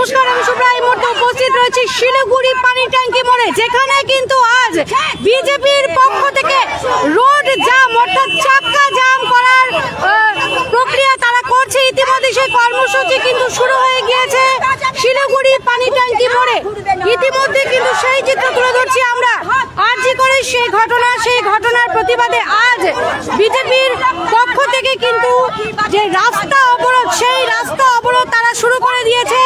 নমস্কার, আমি শুভ্রা। এই মুহূর্তে উপস্থিত রয়েছে শিলিগুড়ি পানি ট্যাঙ্কি মোড়ে, যেখানে কিন্তু আজ বিজেপির পক্ষ থেকে রোড জাম অর্থাৎ চাক্কা জাম করার প্রক্রিয়া তারা করছে। ইতিমধ্যে সেই কর্মসূচি কিন্তু শুরু হয়ে গিয়েছে শিলিগুড়ি পানি ট্যাঙ্কি মোড়ে। ইতিমধ্যে কিন্তু সেই চিত্র তুলে ধরছি আমরা। আরজি করে সেই ঘটনার প্রতিবাদে আজ বিজেপির পক্ষ থেকে কিন্তু যে রাস্তা অবরোধ, সেই রাস্তা অবরোধ তারা শুরু করে দিয়েছে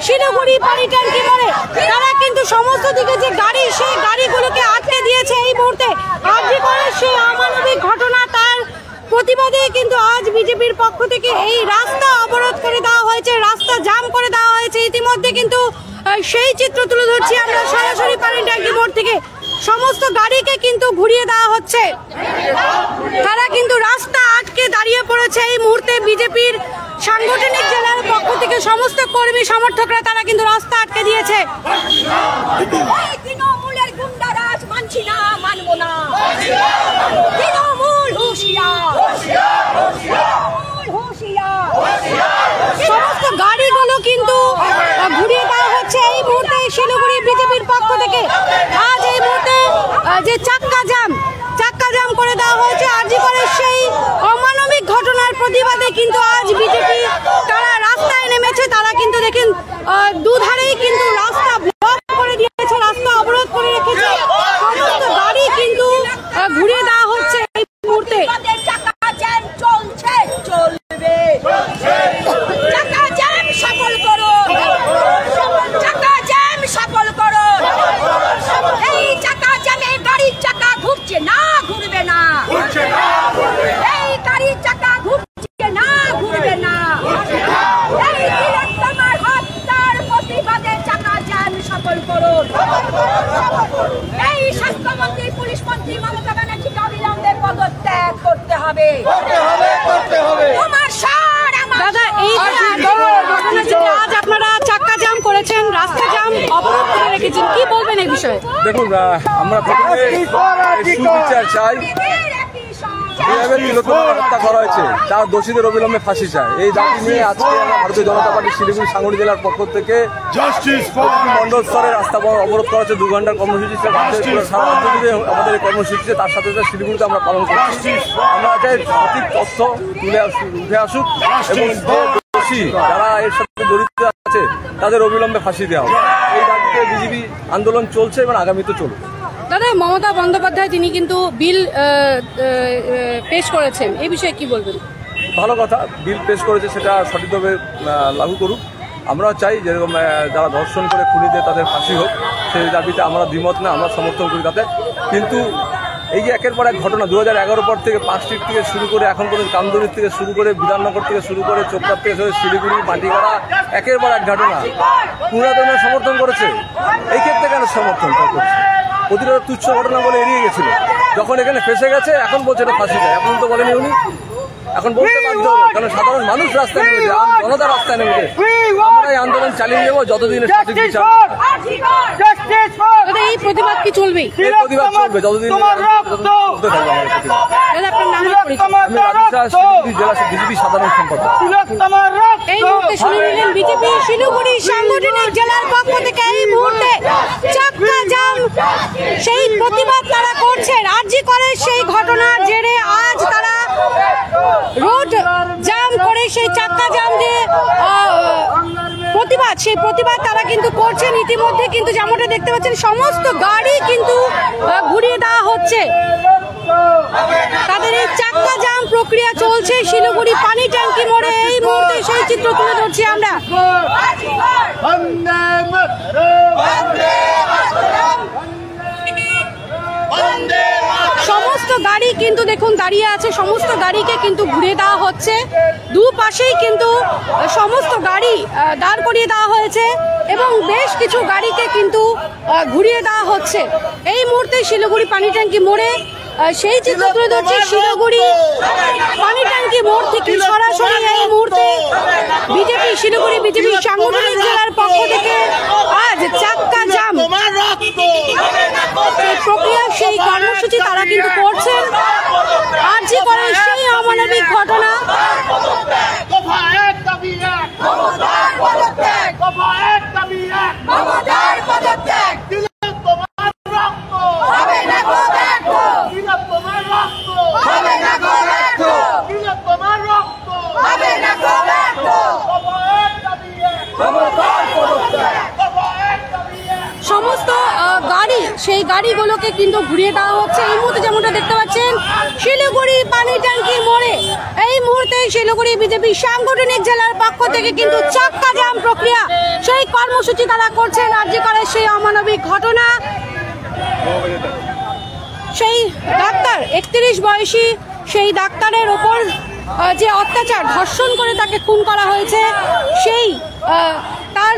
শিলিগুড়ি পানি ট্যাঙ্কি মোড়ে। তারা কিন্তু সমস্ত দিকে যে গাড়ি, সেই গাড়িগুলোকে আটকে দিয়েছে। এই মুহূর্তে আরজি করে সেই অমানবিক ঘটনা, তার প্রতিবাদে কিন্তু আজ বিজেপির পক্ষ থেকে এই রাস্তা অবরোধ করে দেওয়া হয়েছে, রাস্তা জাম করে দেওয়া হয়েছে। ইতিমধ্যে কিন্তু সেই চিত্র তুলে ধরছি আমরা সরাসরি পানি ট্যাঙ্কি মোড় থেকে। সমস্ত গাড়িকে কিন্তু ঘুরিয়ে দেওয়া হচ্ছে। তারা কিন্তু রাস্তা আটকে দাঁড়িয়ে পড়েছে। এই মুহূর্তে বিজেপির সাংগঠনিক জেলার পক্ষ থেকে সমস্ত কর্মী সমর্থকরা তারা কিন্তু রাস্তা আটকে দিয়েছে। তৃণমূলের গুন্ডারাজ মানছি না, মানবো না। তৃণমূল হুঁশিয়ার, সমস্ত গাড়িগুলো কিন্তু ঘুরিয়ে দেওয়া হচ্ছে এই মুহূর্তে শিলিগুড়ি বিজেপির পক্ষ থেকে। আজ এই মুহূর্তে যে চাক্কা জাম করে দেওয়া হয়েছে আরজি করে সেই অমানবিক ঘটনার প্রতিবাদে কিন্তু আজ বিজেপি তারা রাস্তায় নেমেছে। তারা কিন্তু দেখেন দুধারেই কিন্তু রাস্তা ব্লক করে দিয়েছে, রাস্তা অবরোধ করে রেখেছে। সমস্ত গাড়ি কিন্তু ঘুরিয়ে দেওয়া হচ্ছে এই মুহূর্তে। চাকা জ্যাম চলছে, চলবে। চাকা জ্যাম সফল করো, চাকা জ্যাম সফল করো। এই চাকা জ্যামে গাড়ির চাকা ঘুরছে না, ঘুরবে না। এই গাড়ির চাকা ঘুরছে না, ঘুরবে না। এই তিলোত্তমার হত্যার প্রতিবাদে চাকা জ্যাম সফল করো। এই স্বাস্থ্যমন্ত্রী, পুলিশ মন্ত্রী মমতা ব্যানার্জিকে অবিলম্বে পদত্যাগ করতে হবে। তোমার সার আমার দাদা, এই আজ আপনারা চাক্কা জাম করেছেন, রাস্তা জাম অবরোধ করে রেখেছেন, কি বলবেন এই বিষয়ে? দেখুন, আমরা প্রথমে সুবিচার চাই। যেভাবে তিলোত্তমাকে হত্যা করা হয়েছে তার দোষীদের অবিলম্বে ফাঁসি চায়। এই দাবি নিয়ে আজকে আমরা ভারতীয় জনতা পার্টি শিলিগুড়ি সাংগঠনিক জেলার পক্ষ থেকে মন্ডল স্তরে রাস্তা অবরোধ করা হচ্ছে। 2 ঘন্টার কর্মসূচি সারা রাজ্য জুড়ে আমাদের এই কর্মসূচিতে, তার সাথে সাথে শিলিগুড়িতে আমরা পালন করছি। আমরা চাই সঠিক তথ্য উঠে আসুক এবং যে দোষী যারা এর সাথে জড়িত আছে তাদের অবিলম্বে ফাঁসি দেওয়া হবে। এই দাবিতে বিজেপি আন্দোলন চলছে এবং আগামীতে চলবে। দাদা, মমতা বন্দ্যোপাধ্যায় তিনি কিন্তু বিল পেশ করেছেন, এই বিষয়ে কি বলবেন? ভালো কথা, বিল পেশ করেছে, সেটা সঠিকভাবে লাগু করুক। আমরাও চাই যেরকম যারা ধর্ষণ করে খুনিদের তাদের ফাঁসি হোক, সেই দাবিতে আমরা দ্বিমত না, আমরা সমর্থন করি তাতে। কিন্তু এই যে একের পর এক ঘটনা 2011 পর থেকে পার্ক স্ট্রিট থেকে শুরু করে এখন পর্যন্ত কামদুনির থেকে শুরু করে বিধাননগর থেকে শুরু করে চোপড়া থেকে শুরু শিলিগুড়ি মাটিগাড়া, একের পর এক ঘটনা পুনরায় সমর্থন করেছে। এই ক্ষেত্রে কেন সমর্থন করছে? প্রতিটা তুচ্ছ ঘটনা বলে এড়িয়ে গেছিল, যখন এখানে ফেসে গেছে এখন বলছে এটা ফাঁসি যায়। এখন তো বলেনি উনি, এখন বলতে বাধ্য হবে, কারণ সাধারণ মানুষ রাস্তায় নেমেছে, জনতা রাস্তায় নেমেছে। আমরা এই আন্দোলন চালিয়ে যাবো যতদিন সঠিক বিচার। এই প্রতিবাদ কি চলবে? এই প্রতিবাদ চলবে যতদিন বিজেপি সাধারণ সম্পাদক। এই মুহূর্তে শুনে নিলেন বিজেপি শিলিগুড়ি সাংগঠনিক জেলার পক্ষ থেকে এই মুহূর্তে চাক্কা জাম সেই প্রতিবাদ তারা করছেন। আরজি করে সেই ঘটনার জেরে আজ তারা রোড জাম করে সেই চাক্কা জাম দিয়ে সেই প্রতিবাদ তারা কিন্তু করছেন। ইতিমধ্যে কিন্তু যেমনটা দেখতে পাচ্ছেন সমস্ত গাড়ি কিন্তু ঘুরিয়ে দেওয়া হচ্ছে। তাদের এই চাক্কা জাম প্রক্রিয়া চলছে শিলিগুড়ি পানি ট্যাঙ্কি মোড়ে। এই মুহূর্তে সেই চিত্র তুলে ধরছি আমরা। সমস্ত গাড়ি কিন্তু দেখুন দাঁড়িয়ে আছে, সমস্ত গাড়িকে কিন্তু ঘুরিয়ে দেওয়া হচ্ছে। দুপাশেই কিন্তু সমস্ত গাড়ি দাঁড় করিয়ে দেওয়া হয়েছে এবং বেশ কিছু গাড়িকে কিন্তু ঘুরিয়ে দেওয়া হচ্ছে। এই মুহূর্তে শিলিগুড়ি পানি ট্যাঙ্কি মোড়ে সেই চিত্র তুলে ধরছে শিলিগুড়ি পানি ট্যাঙ্কি মোড় থেকে সরাসরি। এই মুহূর্তে শিলিগুড়ি বিজেপি সাংগঠনিক জেলার পক্ষ থেকে আজ চাক্কা জাম প্রক্রিয়া সেই কর্মসূচি তারা কিন্তু করছেন। আরজি করে সেই অমানবিক ঘটনা গাড়িগুলোকে কিন্তু ঘুরিয়ে দেওয়া হচ্ছে। এই মুহূর্তে যেমনটা দেখতে পাচ্ছেন শিলিগুড়ি পানি ট্যাঙ্কি মোড়ে এই মুহূর্তে শিলিগুড়ি বিজেপি সাংগঠনিক জেলার পক্ষ থেকে কিন্তু চাক্কা জাম প্রক্রিয়া সেই কর্মসূচি তারা করছেন। আরজি করে সেই অমানবিক ঘটনা, সেই ডাক্তার 31 বয়সী সেই ডাক্তারের ওপর যে অত্যাচার, ধর্ষণ করে তাকে খুন করা হয়েছে, সেই তার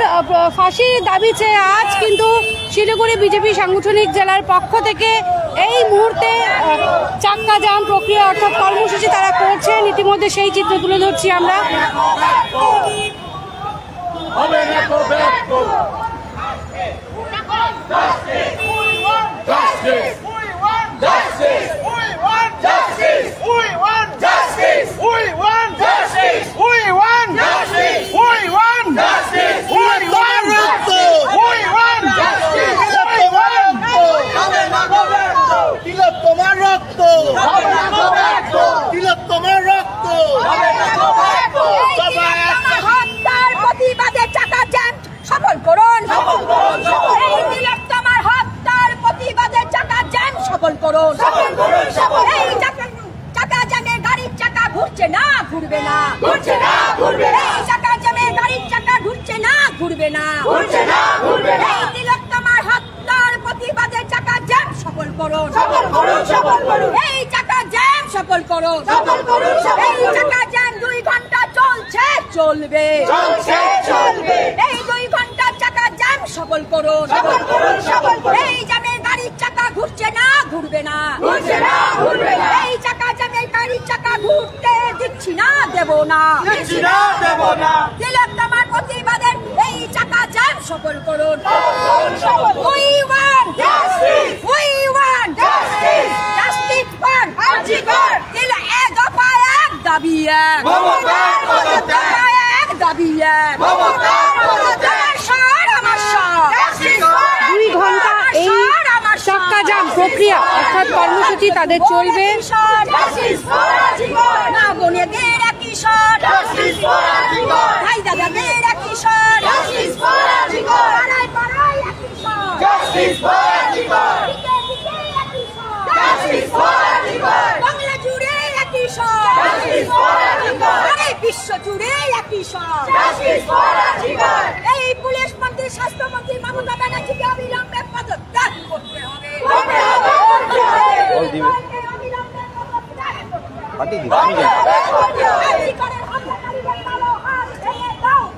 ফাঁসির দাবি চেয়ে আজ কিন্তু শিলিগুড়ি বিজেপি সাংগঠনিক জেলার পক্ষ থেকে এই মুহূর্তে চাক্কা জাম প্রক্রিয়া অর্থাৎ কর্মসূচি তারা করছেন। ইতিমধ্যে সেই চিত্র তুলে ধরছি আমরা। প্রতিবাদে চাকা জ্যাম সফল করুন। এই তিলোত্তমার হত্যার প্রতিবাদে চাকা জ্যাম সফল করুন। এই চাকা জ্যামের গাড়ির চাকা ঘুরছে না, ঘুরবে না, ঘুরছে না, ঘুরবে না। এই চাকা জ্যামের গাড়ির চাকা ঘুরছে না, ঘুরবে না, ঘুরছে না, ঘুরবে না। এই তিলোত্তমার হত্যার প্রতিবাদে চাকা জ্যাম সফল করুন, সফল করুন, সফল করুন। এই চাকা জ্যাম সফল করুন, সফল করুন। এই চাকা জ্যাম 2 ঘন্টা চলছে, চলবে, চলছে, চলবে। এই 2 ঘন্টা চাকা জ্যাম সফল করুন, সফল করুন, সফল করুন। এই জ্যামের গাড়ির চাকা ঘুরছে না, ঘুরবে না, ঘুরছে না, ঘুরবে না। এই চাকা জ্যামের গাড়ির চাকা ঘুরতে দিচ্ছি না, দেব না, দিচ্ছি না, দেব না। তিলোত্তমার প্রতিবাদে এই চাকা জ্যাম সফল করুন। We want justice, we want justice, justice for আরজি কর। তিলো এক দফা এক দাবি এক, মমতার পদত্যাগ এক দাবি এক, মমতার পদত্যাগ। সর আমার সর, 2 ঘন্টা এই চাক্কা জাম প্রক্রিয়া অর্থাৎ কর্মসূচি তাদের চলবে। মা বোনেদের একই সর, ভাই দাদাদের একই সর, পাড়ায় পাড়ায় একই সর, বাংলা জুড়ে একই সর, আরে বিশ্ব জুড়ে একই সর। এই পুলিশ মন্ত্রী, স্বাস্থ্যমন্ত্রী মমতা ব্যানার্জিকে অবিলম্বে পদত্যাগ করতে হবে।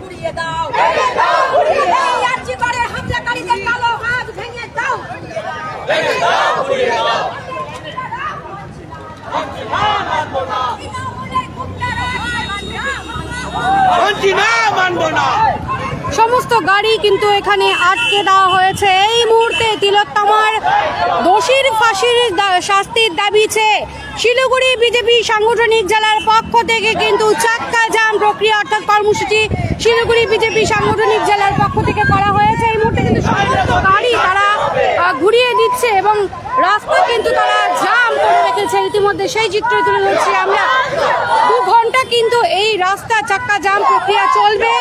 ঘুরিয়ে দাও, এই আরজি করে হামলাকারীদের কালো হাত ভেঙে দাও, ভেঙে দাও, ঘুরিয়ে দাও। সমস্ত গাড়ি কিন্তু এখানে আটকে দেওয়া হয়েছে। এই মুহূর্তে তিলোত্তমার দোষীর ফাঁসির শাস্তির দাবি চেয়ে শিলিগুড়ি বিজেপি সাংগঠনিক জেলার পক্ষ থেকে কিন্তু চাক্কা জাম প্রক্রিয়া অর্থাৎ কর্মসূচি শিলিগুড়ি বিজেপি সাংগঠনিক জেলার পক্ষ থেকে করা হয়েছে। এই মুহূর্তে কিন্তু সমস্ত গাড়ি তারা ঘুরিয়ে দিচ্ছে এবং রাস্তা কিন্তু তারা জাম করে রেখেছে। ইতিমধ্যে সেই চিত্র তুলে ধরছি আমরা। 2 ঘন্টা কিন্তু এই রাস্তা চাক্কা জাম প্রক্রিয়া চলবে।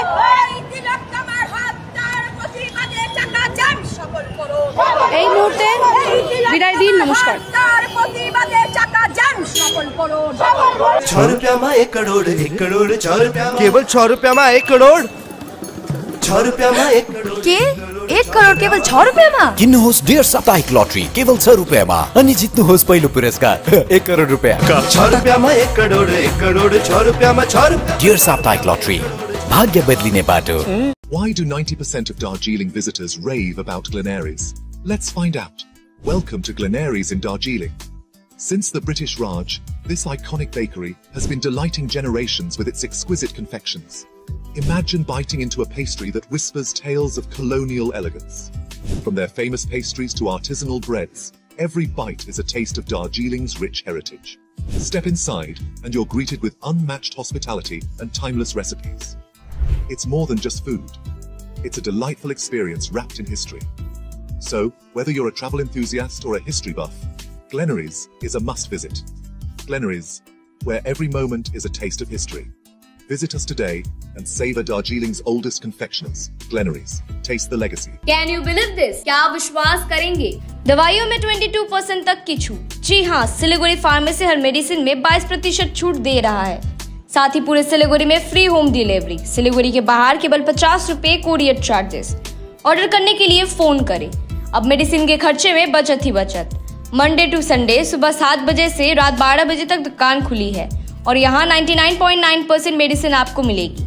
এই মুহূর্তে বিদায় দিন, নমস্কার। 6 रुपया में 1 करोड़, 1 करोड़ 6 रुपया, केवल 6 रुपया में 1 करोड़। 6 रुपया में 1 करोड़ के 1 करोड केवल 6 रुपैयाँमा? किन्नुहोस् डेढ साप्ताहिक लटरी केवल 6 रुपैयाँमा अनि जित्नुहोस् पहिलो पुरस्कार 1 करोड रुपैयाँ। 6 रुपया में 1 करोड़, 1 करोड़ 6 रुपया में 6 रुपया। डेढ साप्ताहिक लटरी भाग्य बदलिने बाटो। Why do 90% of Darjeeling visitors rave about Glenaries? Let's find out. Welcome to Glenaries in Darjeeling. Since the British Raj, this iconic bakery has been delighting generations with its exquisite confections. Imagine biting into a pastry that whispers tales of colonial elegance. From their famous pastries to artisanal breads, every bite is a taste of Darjeeling's rich heritage. Step inside and you're greeted with unmatched hospitality and timeless recipes. It's more than just food. It's a delightful experience wrapped in history. So, whether you're a travel enthusiast or a history buff, Glenaries is a must visit. Glenaries, where every moment is a taste of history. Visit us today and savor Darjeeling's oldest confectioners, Glenaries. Taste the legacy. Can you believe this? क्या आप विश्वास करेंगे? दवाइयों में 22% तक की छूट। जी हाँ, सिलीगुड़ी फार्मेसी हर मेडिसिन में 22% छूट दे रहा है। साथ ही पूरे सिलीगुड़ी में फ्री होम डिलीवरी। सिलीगुड़ी के बाहर केवल 50 रुपए कोरियर चार्जेस। ऑर्डर करने के लिए फोन करें। अब मेडिसिन के खर्चे में बचत ही बचत। मंडे टू संडे सुबह 7 बजे से रात 12 बजे तक दुकान खुली है और यहाँ 99.9% मेडिसिन आपको मिलेगी।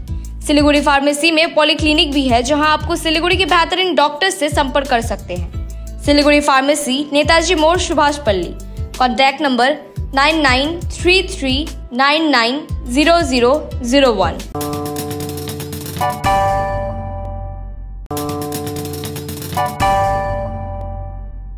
सिलीगुड़ी फार्मेसी में पॉलीक्लिनिक भी है जहाँ आपको सिलीगुड़ी के बेहतरीन डॉक्टर से संपर्क कर सकते हैं। सिलीगुड़ी फार्मेसी, नेताजी मोड़, सुभाष पल्ली। Contact number 9933990001।